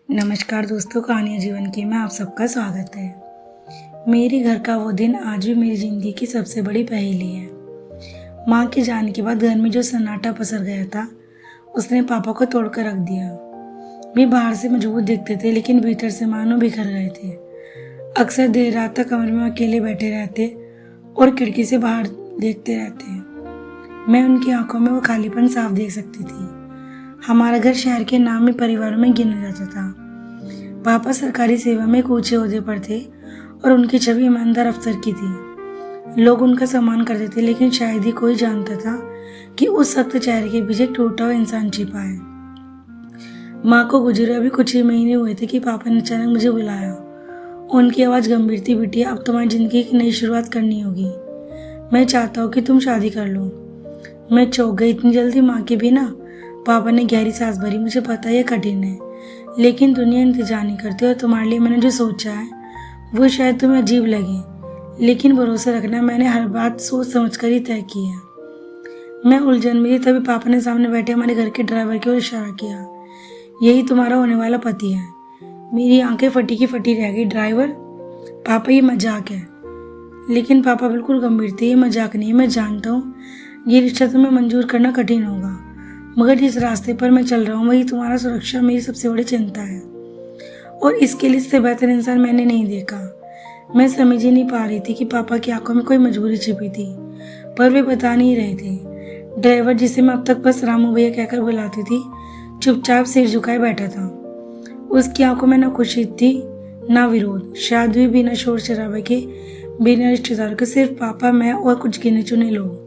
नमस्कार दोस्तों, कहानियाँ जीवन की में आप सबका स्वागत है। मेरे घर का वो दिन आज भी मेरी ज़िंदगी की सबसे बड़ी पहेली है। माँ के जाने के बाद घर में जो सन्नाटा पसर गया था, उसने पापा को तोड़ कर रख दिया। वे बाहर से मजबूत दिखते थे, लेकिन भीतर से मानो बिखर गए थे। अक्सर देर रात तक कमरे में अकेले बैठे रहते और खिड़की से बाहर देखते रहते। मैं उनकी आंखों में वो खालीपन साफ देख सकती थी। हमारा घर शहर के नामी परिवारों में गिना जाता था। पापा सरकारी सेवा में एक ऊंचे ओहदे पर थे और उनकी छवि ईमानदार अफसर की थी। लोग उनका सम्मान करते थे, लेकिन शायद ही कोई जानता था कि उस सख्त चेहरे के पीछे एक टूटा हुआ इंसान छिपा है। माँ को गुजरे अभी कुछ ही महीने हुए थे कि पापा ने अचानक मुझे बुलाया। उनकी आवाज़ गंभीर थी, बिटिया, अब तुम्हारी जिंदगी की नई शुरुआत करनी होगी। मैं चाहता हूँ कि तुम शादी कर लो। मैं चौंक गई, इतनी जल्दी माँ के बिना? पापा ने गहरी सांस भरी। मुझे पता है ये कठिन है, लेकिन दुनिया इंतजार नहीं करती और तुम्हारे लिए मैंने जो सोचा है वो शायद तुम्हें अजीब लगे, लेकिन भरोसा रखना, मैंने हर बात सोच समझ कर ही तय की है। मैं उलझन में थी, तभी पापा ने सामने बैठे हमारे घर के ड्राइवर की ओर इशारा किया। यही तुम्हारा होने वाला पति है। मेरी आंखें फटी की फटी रह गई। ड्राइवर? पापा, ये मजाक है। लेकिन पापा बिल्कुल गंभीर थे। ये मजाक नहीं है, मैं जानता हूँ ये रिश्ता तुम्हें मंजूर करना कठिन होगा, मगर जिस रास्ते पर मैं चल रहा हूँ वही तुम्हारा सुरक्षा मेरी सबसे बड़ी चिंता है, और इसके लिए इससे बेहतर इंसान मैंने नहीं देखा। मैं समझ ही नहीं पा रही थी कि पापा की आंखों में कोई मजबूरी छिपी थी, पर वे बता नहीं रहे थे। ड्राइवर, जिसे मैं अब तक बस रामू भैया कहकर बुलाती थी, चुपचाप सिर झुकाए बैठा था। उसकी आंखों में न खुशी थी न विरोध, शायद भी बिना शोर शराबे के, बिना रिश्तेदारों के, सिर्फ पापा, मैं और कुछ गिने चुने लोग।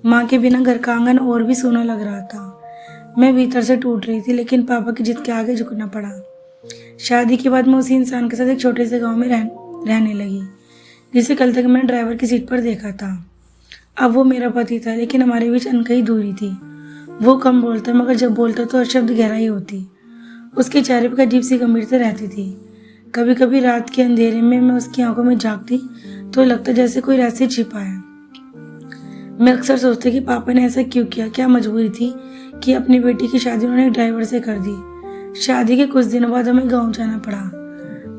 माँ के बिना घर का आंगन और भी सोना लग रहा था। मैं भीतर से टूट रही थी, लेकिन पापा की जिद के आगे झुकना पड़ा। शादी के बाद मैं उसी इंसान के साथ एक छोटे से गांव में रहने लगी, जिसे कल तक मैंने ड्राइवर की सीट पर देखा था। अब वो मेरा पति था, लेकिन हमारे बीच अनकही दूरी थी। वो कम बोलता, मगर जब बोलता तो हर शब्द गहराई होती। उसके चेहरे पर अजीब सी गंभीरता रहती थी। कभी कभी रात के अंधेरे में मैं उसकी आंखों में झांकती तो लगता जैसे कोई रहस्य छिपा है। मैं अक्सर सोचती कि पापा ने ऐसा क्यों किया। क्या मजबूरी थी कि अपनी बेटी की शादी उन्होंने एक ड्राइवर से कर दी। शादी के कुछ दिनों बाद हमें गांव जाना पड़ा।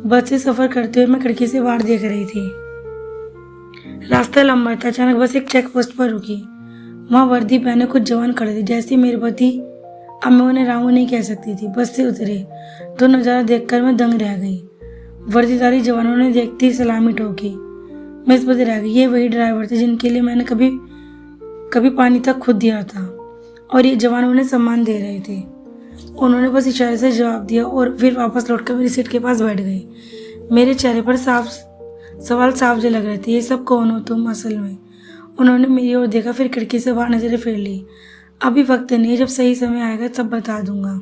बस से सफर करते हुए मैं खिड़की से बाहर देख रही थी। रास्ता लंबा था। अचानक बस एक चेक पोस्ट पर रुकी। वहाँ वर्दी पहने कुछ जवान खड़े थे, जैसे मेरे पति। अब मैं उन्हें रामू नहीं कह सकती थी। बस से उतरे तो नज़ारा देखकर मैं दंग रह गई। वर्दीधारी जवानों ने देखती सलामी ठोकी। मैं इस पर रह गई। ये वही ड्राइवर थे जिनके लिए मैंने कभी पानी तक खुद दिया था, और ये जवान उन्हें सम्मान दे रहे थे। उन्होंने बस इशारे से जवाब दिया और फिर वापस लौटकर मेरी सीट के पास बैठ गए। मेरे चेहरे पर सवाल साफ से लग रहे थे। ये सब कौन हो तुम असल में? उन्होंने मेरी ओर देखा, फिर खिड़की से बाहर नजरें फेर ली। अभी वक्त नहीं है, जब सही समय आएगा तब बता दूंगा।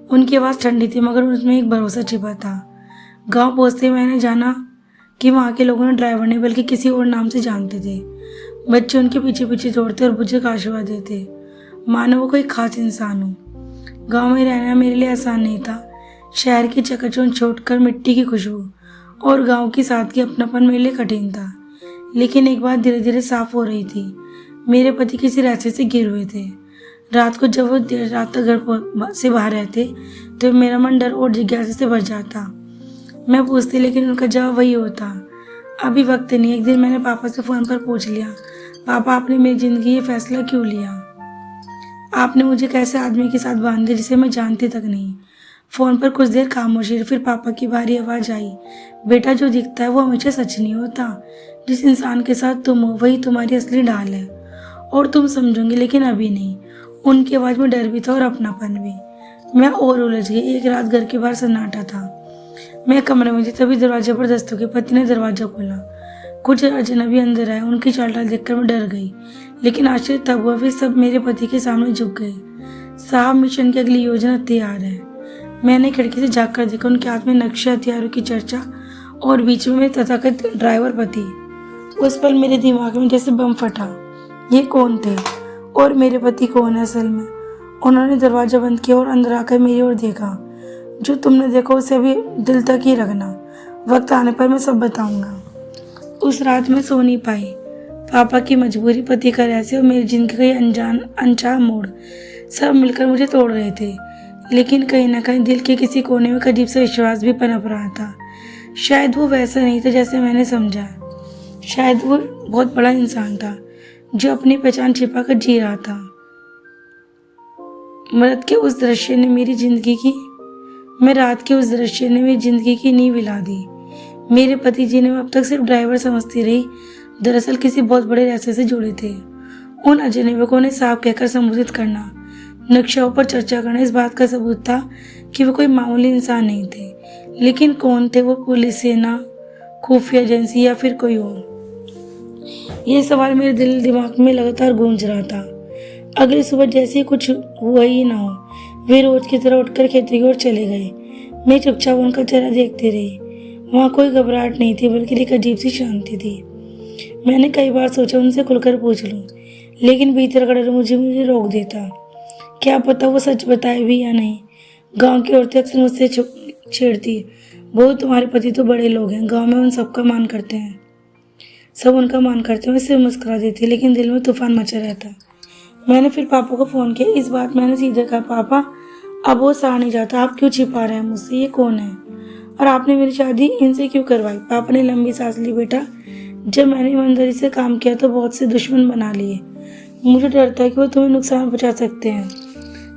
उनकी आवाज़ ठंडी थी, मगर उसमें एक भरोसा छिपा था। गाँव पहुँचते मैंने जाना कि वहाँ के लोगों ने ड्राइवर नहीं बल्कि किसी और नाम से जानते थे। बच्चे उनके पीछे पीछे दौड़ते और बुजुर्ग आशीर्वाद देते, मानो वो कोई खास इंसान हो। गांव में रहना मेरे लिए आसान नहीं था। शहर की चकाचौंध छोड़कर मिट्टी की खुशबू और गांव की सादगी, अपनापन मेरे लिए कठिन था। लेकिन एक बात धीरे धीरे साफ हो रही थी। मेरे पति किसी रास्ते से गिर हुए थे। रात को जब वो देर रात तक घर से बाहर रहते तो मेरा मन डर और जिज्ञासा से भर जाता। मैं पूछती, लेकिन उनका जवाब वही होता, अभी वक्त नहीं। एक दिन मैंने पापा से फ़ोन पर पूछ लिया, पापा, आपने मेरी ज़िंदगी ये फैसला क्यों लिया? आपने मुझे कैसे आदमी के साथ बांध दिया जिसे मैं जानती तक नहीं? फ़ोन पर कुछ देर खामोशी, फिर पापा की भारी आवाज़ आई, बेटा, जो दिखता है वो हमेशा सच नहीं होता। जिस इंसान के साथ तुम हो वही तुम्हारी असली ढाल है, और तुम समझोगे, लेकिन अभी नहीं। उनकी आवाज़ में डर भी था और अपनापन भी। मैं और उलझ गई। एक रात घर के बाहर सन्नाटा था। मैं कमरे में थी, तभी दरवाजे पर दस्तक हुई। पति ने दरवाजा खोला। कुछ अजनबी अंदर आए। उनकी चाल ढाल देखकर मैं डर गई, लेकिन आश्चर्य तब हुआ वे सब मेरे पति के सामने झुक गए। साहब, मिशन की अगली योजना तैयार है। मैंने खिड़की से झाँक कर देखा। उनके हाथ में नक्शे, हथियारों की चर्चा, और बीच में मेरे तथाकथित ड्राइवर पति। उस पल मेरे दिमाग में जैसे बम फटा। ये कौन थे और मेरे पति कौन है असल में? उन्होंने दरवाजा बंद किया और अंदर आकर मेरी ओर देखा। जो तुमने देखा उसे अभी दिल तक ही रखना, वक्त आने पर मैं सब बताऊंगा। उस रात में सो नहीं पाई। पापा की मजबूरी, पति का रहस्य और मेरी जिंदगी का अनचाहा मोड़ सब मिलकर मुझे तोड़ रहे थे। लेकिन कहीं ना कहीं दिल के किसी कोने में एक अजीब सा विश्वास भी पनप रहा था। शायद वो वैसा नहीं था जैसे मैंने समझा। शायद वो बहुत बड़ा इंसान था जो अपनी पहचान छिपा कर जी रहा था। रात के उस दृश्य ने मेरी जिंदगी की नींव हिला दी। मेरे पति जी ने मैं अब तक सिर्फ ड्राइवर समझती रही, दरअसल किसी बहुत बड़े रहस्य से जुड़े थे। उन अजनबियों ने साफ कहकर संबोधित करना, नक्शाओं पर चर्चा करना इस बात का सबूत था कि वो कोई मामूली इंसान नहीं थे। लेकिन कौन थे वो? पुलिस, सेना, खुफिया एजेंसी या फिर कोई और? ये सवाल मेरे दिल दिमाग में लगातार गूंज रहा था। अगली सुबह जैसे ही कुछ हुआ ही ना हो, वे रोज की तरह उठकर खेती की ओर चले गए। मैं चुपचाप उनका चेहरा देखती रही। वहाँ कोई घबराहट नहीं थी, बल्कि एक अजीब सी शांति थी। मैंने कई बार सोचा उनसे खुलकर पूछ लूं, लेकिन भीतर का डर मुझे रोक देता। क्या पता वो सच बताए भी या नहीं। गांव की औरतें अक्सर मुझसे छेड़ती, वो तुम्हारे पति तो बड़े लोग हैं, गांव में सब उनका मान करते हैं। मैं सिर्फ मुस्कुरा देती, लेकिन दिल में तूफान मचा रहता। मैंने फिर पापा को फ़ोन किया। इस बात मैंने सीधे कहा, पापा अब वो सहा नहीं जाता, आप क्यों छिपा रहे हैं मुझसे? ये कौन है और आपने मेरी शादी इनसे क्यों करवाई? पापा ने लंबी सांस ली। बेटा, जब मैंने ईमानदारी से काम किया तो बहुत से दुश्मन बना लिए। मुझे डर था कि वो तुम्हें नुकसान पहुंचा सकते हैं।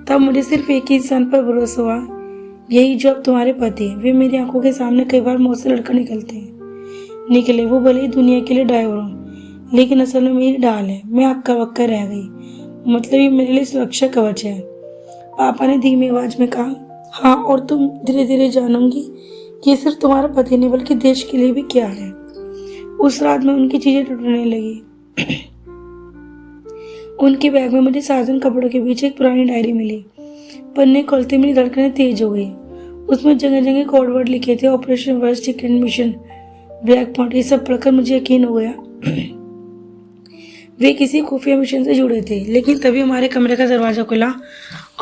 तब मुझे सिर्फ एक ही इंसान पर भरोसा हुआ, यही जो अब तुम्हारे पति हैं। वे मेरी आंखों के सामने कई बार मुंह से लड़कर निकले। वो भले ही दुनिया के लिए ड्राइवर हो, लेकिन असल में मेरी ढाल है। मैं हक्का बक्का रह गई, मतलब ये मेरे लिए सुरक्षा कवच है। पापा ने धीमी आवाज में कहा, हाँ, और तुम धीरे धीरे जानूंगी कि ये सिर्फ तुम्हारा पति नहीं बल्कि देश के लिए भी क्या है। उस रात में उनकी चीजें टूटने लगी। उनके बैग में मुझे साधारण कपड़ों के बीच एक पुरानी डायरी मिली। पन्ने खोलते मेरी धड़कनें तेज हो गई। उसमें जगह जगह कोड वर्ड लिखे थे, operation worst, secret mission, black point. ये सब पढ़कर मुझे यकीन हो गया वे किसी खुफिया मिशन से जुड़े थे। लेकिन तभी हमारे कमरे का दरवाजा खुला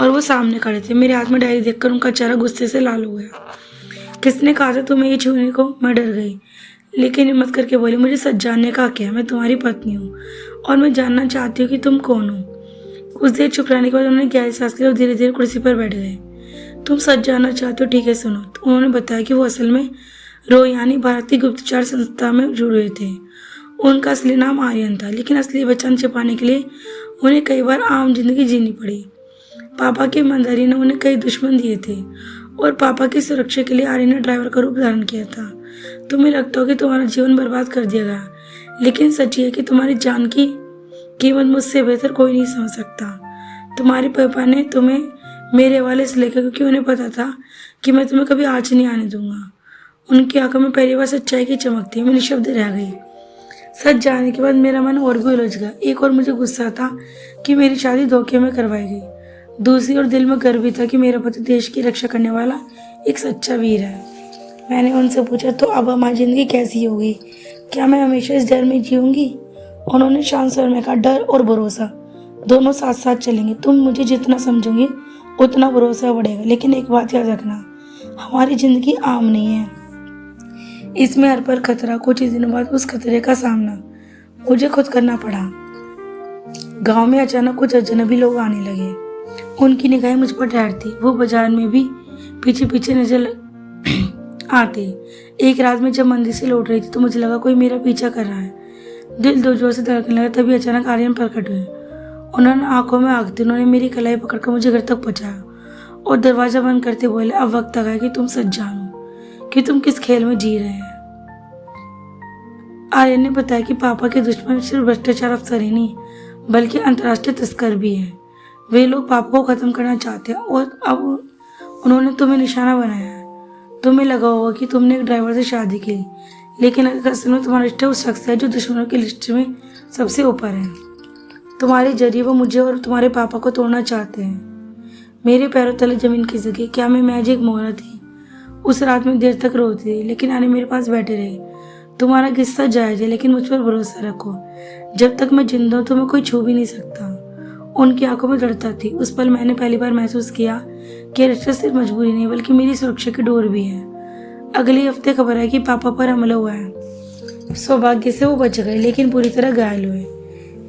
और वो सामने खड़े थे। मेरे हाथ में डायरी देखकर उनका चेहरा गुस्से से लाल हो गया। किसने कहा था तुम्हें ये छूने को? मैं डर गई, लेकिन हिम्मत करके बोली, मुझे सच जानने का क्या? मैं तुम्हारी पत्नी हूँ और मैं जानना चाहती हूँ कि तुम कौन हो। कुछ देर चुप रहने के बाद उन्होंने गहरी सांस ली और धीरे धीरे कुर्सी पर बैठ गए। तुम सच जानना चाहते हो? ठीक है, सुनो। तो उन्होंने बताया कि वो असल में रो यानी भारतीय गुप्तचर संस्था में जुड़े थे। उनका असली नाम आर्यन था, लेकिन असली पहचान छिपाने के लिए उन्हें कई बार आम जिंदगी जीनी पड़ी। पापा की ईमानदारी ने उन्हें कई दुश्मन दिए थे और पापा की सुरक्षा के लिए आर्यन ने ड्राइवर का रूप धारण किया था। तुम्हें लगता हो कि तुम्हारा जीवन बर्बाद कर दिया गया, लेकिन सच ये है कि तुम्हारी जान की कीमत मुझसे बेहतर कोई नहीं समझ सकता। तुम्हारे पापा ने तुम्हें मेरे हवाले इसलिए किया क्योंकि उन्हें पता था कि मैं तुम्हें कभी आँच नहीं आने दूंगा। उनकी आंखों में पहली बार सच्चाई की चमक थी। मैं निशब्द रह गई। सच जानने के बाद मेरा मन और भी उलझ गया। एक और मुझे गुस्सा था कि मेरी शादी धोखे में करवाई गई। दूसरी ओर दिल में गर्व भी था कि मेरा पति देश की रक्षा करने वाला एक सच्चा वीर है। मैंने उनसे पूछा, तो अब हमारी जिंदगी कैसी होगी? क्या मैं हमेशा इस डर में जीऊंगी? उन्होंने शांत स्वर में कहा, डर और भरोसा दोनों साथ साथ चलेंगे। तुम मुझे जितना समझोगी उतना भरोसा बढ़ेगा। लेकिन एक बात याद रखना, हमारी जिंदगी आम नहीं है, इसमें हर पर खतरा। कुछ ही दिनों बाद उस खतरे का सामना मुझे खुद करना पड़ा। गांव में अचानक कुछ अजनबी लोग आने लगे। उनकी निगाहें मुझ पर ठहरती। वो बाजार में भी पीछे पीछे नजर आते। एक रात में जब मंदिर से लौट रही थी तो मुझे लगा कोई मेरा पीछा कर रहा है। दिल दो जोर से धड़कने लगा। तभी अचानक आर्यन प्रकट हुए। उन्होंने आंखों में आग थी। उन्होंने मेरी कलाई पकड़कर मुझे घर तक पहुंचाया और दरवाजा बंद करते बोले, अब वक्त आ गया कि तुम सच जानो कि तुम किस खेल में जी रहे हैं। आर्यन ने बताया कि पापा के दुश्मन सिर्फ भ्रष्टाचार अफसर ही नहीं बल्कि अंतर्राष्ट्रीय तस्कर भी हैं। वे लोग पापा को खत्म करना चाहते हैं और अब उन्होंने तुम्हें निशाना बनाया है। तुम्हें लगा होगा कि तुमने एक ड्राइवर से शादी की, लेकिन असल में तुम्हारा रिश्ता उस शख्स है जो दुश्मनों की लिस्ट में सबसे ऊपर है। तुम्हारे जरिए वो मुझे और तुम्हारे पापा को तोड़ना चाहते हैं। मेरे पैरों तले जमीन खिसक गई। क्या मैं महज एक मोहरा थी? उस रात में देर तक रोती रही, लेकिन आने मेरे पास बैठे रहे। तुम्हारा किस्सा जायज है, लेकिन मुझ पर भरोसा रखो। जब तक मैं जिंदा हूं तुम्हें कोई छू भी नहीं सकता। उनकी आंखों में दृढ़ता थी। उस पल मैंने पहली बार महसूस किया कि रिश्ता सिर्फ मजबूरी नहीं बल्कि मेरी सुरक्षा की डोर भी है। अगले हफ्ते खबर आई कि पापा पर हमला हुआ है। सौभाग्य से वो बच गए, लेकिन पूरी तरह घायल हुए।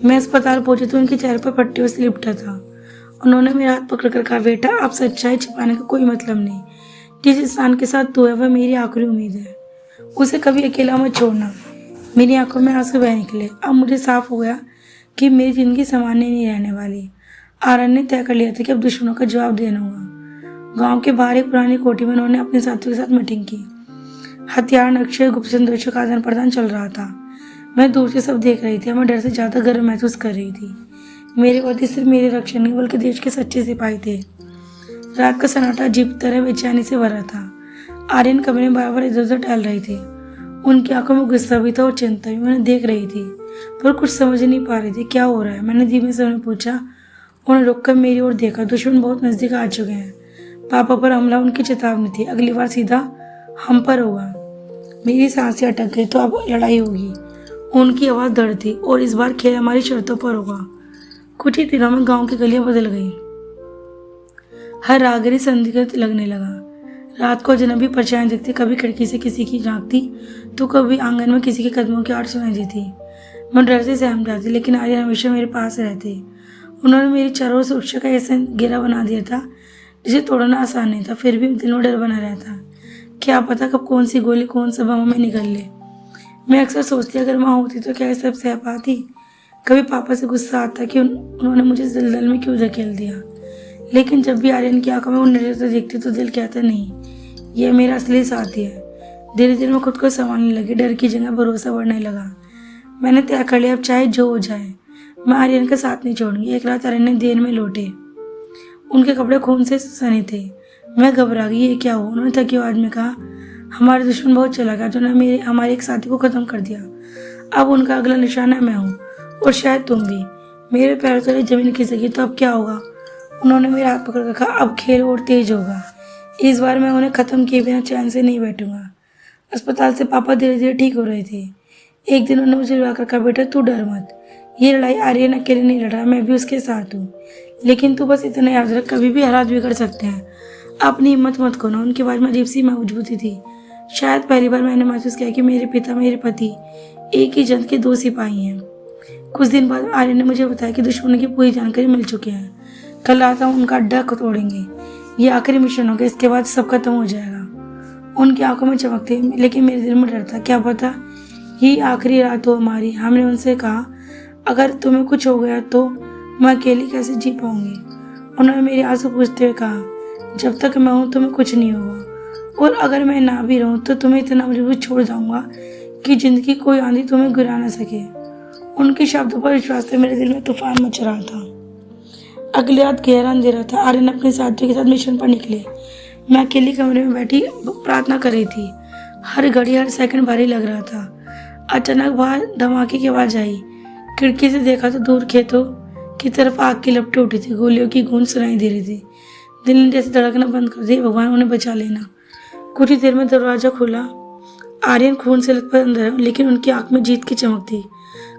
मैं अस्पताल पहुंची तो उनके चेहरे पर पट्टियों से लिपटा था उन्होंने मेरा हाथ पकड़कर कहा, बेटा अब सच्चाई छिपाने का कोई मतलब नहीं। जिस इंसान के साथ तू है वह मेरी आखिरी उम्मीद है, उसे कभी अकेला मत छोड़ना। मेरी आंखों में आंसू बह निकले। अब मुझे साफ हो गया कि मेरी जिंदगी सामान्य नहीं रहने वाली। आर्यन ने तय कर लिया था कि अब दुश्मनों का जवाब देना होगा। गांव के बाहर एक पुरानी कोठी में उन्होंने अपने साथियों के साथ मीटिंग की। हथियार, नक्शे, गुप्त संदेशों का आदान प्रदान चल रहा था। मैं दूर से सब देख रही थी। मैं डर से ज्यादा गर्व महसूस कर रही थी। मेरे पति सिर्फ मेरे रक्षक नहीं बल्कि देश के सच्चे सिपाही थे। रात का सन्नाटा अजीब तरह बेचैनी से भरा था। आर्यन कमरे में बार बार इधर उधर टहल रही थी। उनकी आंखों में गुस्सा भी था और चिंता भी। मैंने देख रही थी पर कुछ समझ नहीं पा रही थी क्या हो रहा है। मैंने धीमे से उन्हें पूछा। उन्होंने रुककर मेरी ओर देखा। दुश्मन बहुत नजदीक आ चुके हैं। पापा पर हमला उनकी चेतावनी थी। अगली बार सीधा हम पर होगा। मेरी सांसें अटक गई। तो अब लड़ाई होगी। उनकी आवाज़ दृढ़ थी और इस बार खेल हमारी शर्तों पर होगा। कुछ ही दिनों में गांव की गलियां बदल गई। हर राहगीरी संदिग्ध लगने लगा। रात को अजनबी परछाइयां दिखती, कभी खिड़की से किसी की झांकती तो कभी आंगन में किसी के कदमों की आवाज़ सुनाई देती। मैं डर से सहम जाती, लेकिन आर्यन हमेशा मेरे पास रहते। उन्होंने मेरी चारों ओर सुरक्षा का ऐसा घेरा बना दिया था जिसे तोड़ना आसान नहीं था। फिर भी दिल में डर बना रहता। क्या पता कब कौन सी गोली कौन सा बम में निकल ले। मैं अक्सर सोचती अगर माँ होती तो क्या सब सह पाती। कभी पापा से गुस्सा आता कि उन्होंने मुझे दलदल में क्यों धकेल दिया। लेकिन जब भी आर्यन की आंखों में वो नजर देखती तो दिल कहता नहीं, यह मेरा असली साथी है। धीरे धीरे मैं खुद को संभालने लगी। डर की जगह भरोसा बढ़ने लगा। मैंने तय कर लिया अब चाहे जो हो जाए मैं आर्यन का साथ नहीं छोड़ूंगी। एक रात आर्यन ने देर में लौटे। उनके कपड़े खून से सने थे। मैं घबरा गई, ये क्या हुआ। उन्होंने थकी आवाज में कहा, हमारे दुश्मन बहुत चला गया जिन्होंने हमारे एक साथी को खत्म कर दिया। अब उनका अगला निशाना मैं हूँ और शायद तुम भी। मेरे पैर तले जमीन खिसकी तो अब क्या होगा। उन्होंने मेरा हाथ पकड़ रखा। अब खेल और तेज होगा। इस बार मैं उन्हें खत्म किए बिना चैन से नहीं बैठूंगा। अस्पताल से पापा धीरे धीरे ठीक हो रहे थे। एक दिन उन्होंने मुझे बुलाकर कहा, बेटा तू डर मत। ये लड़ाई आर्यन अकेले नहीं लड़ रहा, मैं भी उसके साथ हूँ। लेकिन तू बस इतना याद रख, कभी भी हालात बिगड़ सकते हैं। अपनी हिम्मत मत खोना। उनकी आवाज में अजीब सी मजबूती थी। शायद पहली बार मैंने महसूस किया कि मेरे पिता मेरे पति एक ही जंग के दो सिपाही हैं। कुछ दिन बाद आर्यन ने मुझे बताया कि दुश्मन की पूरी जानकारी मिल चुकी है। कल रात हम उनका अड्डा तोड़ेंगे। ये आखिरी मिशन होगा, इसके बाद सब खत्म हो जाएगा। उनकी आंखों में चमक थी, लेकिन मेरे दिल में डर था। क्या पता ये आखिरी रात हो हमारी। हमने उनसे कहा, अगर तुम्हें कुछ हो गया तो मैं अकेली कैसे जी पाऊंगी। उन्होंने मेरे आंसू पूछते हुए कहा, जब तक मैं हूँ तुम्हें कुछ नहीं होगा, और अगर मैं ना भी रहूँ तो तुम्हें इतना मजबूत छोड़ जाऊंगा कि जिंदगी कोई आंधी तुम्हें गिरा ना सके। उनके शब्दों पर विश्वास से मेरे दिल में तूफान मच रहा था। अगली रात गहरा अंधेरा था। आर्यन अपने साथियों के साथ मिशन पर निकले। मैं अकेली कमरे में बैठी प्रार्थना कर रही थी। हर घड़ी हर सेकंड भारी लग रहा था। अचानक बाहर धमाके की आवाज आई। खिड़की से देखा तो दूर खेतों की तरफ आग की लपटें उठी थी। गोलियों की गूंज सुनाई दे रही थी। दिल ने जैसे धड़कना बंद कर दी। भगवान उन्हें बचा लेना। कुछ ही देर में दरवाजा खुला। आर्यन खून से लथपथ अंदर, लेकिन उनकी आंख में जीत की चमक थी।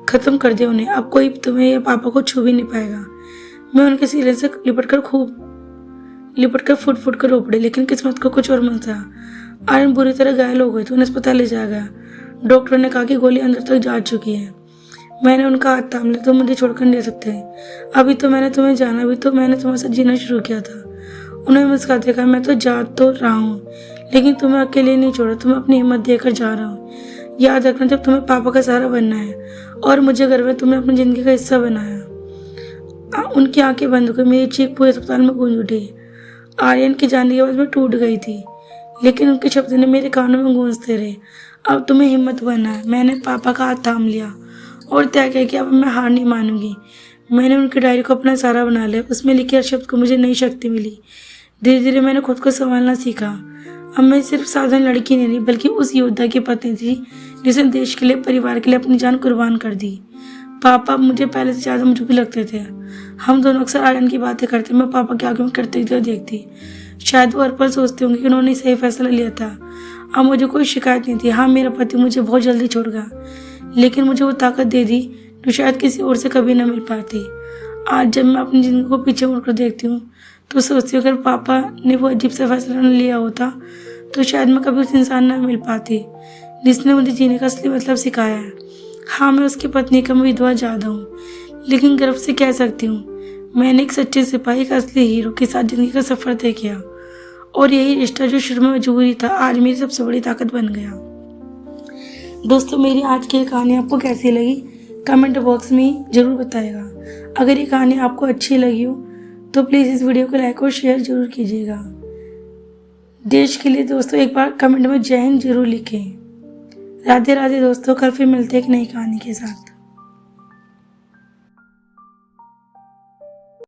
खत्म कर दिया उन्हें। अब कोई तुम्हें या पापा को छू भी नहीं पाएगा। मैं उनके सीने से लिपट कर फुट फुट कर रो पड़ी, लेकिन किस्मत को कुछ और मन था। आर्यन बुरी तरह घायल हो गए थे। उन्हें अस्पताल ले जाया गया। डॉक्टर ने कहा कि गोली अंदर तक जा चुकी है। मैंने उनका हाथ थाम लिया, तो मुझे छोड़कर नहीं सकते। अभी तो मैंने तुम्हें जाना, अभी तो मैंने तुम्हारे साथ जीना शुरू किया था। उन्होंने मुस्कुराते कहा, मैं तो जा तो रहा हूँ, लेकिन तुम्हें अकेले नहीं छोड़ा। तुम्हें अपनी हिम्मत देकर जा रहा हूँ। याद रखना, जब तुम्हें पापा का सहारा बनना है, और मुझे गर्व है तुमने अपनी जिंदगी का हिस्सा बनाया। उनकी आंखें बंद हो गई। मेरी चीख पूरे अस्पताल में गूंज उठी। आर्यन की जाने की आवाज में टूट गई थी, लेकिन उनके शब्द ने मेरे कानों में गूंजते रहे। अब तुम्हें हिम्मत बनना है। मैंने पापा का हाथ थाम लिया और तय किया कि अब मैं हार नहीं मानूंगी। मैंने उनकी डायरी को अपना सहारा बना लिया। उसमें लिखे हर शब्द को मुझे नई शक्ति मिली। धीरे धीरे मैंने खुद को संभालना सीखा। अब मैं सिर्फ साधारण लड़की नहीं रही, बल्कि उस योद्धा की पत्नी थी जिसने देश के लिए, परिवार के लिए अपनी जान कुर्बान कर दी। पापा मुझे पहले से ज़्यादा मजबूत लगते थे। हम दोनों अक्सर आर्यन की बातें करते। मैं पापा के आगे में करते हुए देखती। शायद वो हर पल सोचते होंगे कि उन्होंने सही फैसला लिया था। अब मुझे कोई शिकायत नहीं थी। हाँ, मेरा पति मुझे बहुत जल्दी छोड़ गया, लेकिन मुझे वो ताकत दे दी जो शायद किसी और से कभी न मिल पाती। आज जब मैं अपनी ज़िंदगी को पीछे मुड़कर देखती हूँ तो सोचती हूँ अगर पापा ने वो अजीब सा फैसला न लिया होता तो शायद मैं कभी उस इंसान न मिल पाती जिसने मुझे जीने का असली मतलब सिखाया है। हाँ, मैं उसकी पत्नी का विधवा ज़्यादा हूँ, लेकिन गर्व से कह सकती हूँ मैंने एक सच्चे सिपाही का असली हीरो के साथ ज़िंदगी का सफ़र तय किया और यही रिश्ता जो शुरू में मजबूरी था आज मेरी सबसे बड़ी ताकत बन गया। दोस्तों, मेरी आज की ये कहानी आपको कैसी लगी कमेंट बॉक्स में ज़रूर बताइएगा। अगर ये कहानी आपको अच्छी लगी हो तो प्लीज़ इस वीडियो को लाइक और शेयर ज़रूर कीजिएगा। देश के लिए दोस्तों एक बार कमेंट में जय हिंद जरूर लिखें। राधे राधे दोस्तों, कल फिर मिलते हैं एक नई कहानी के साथ।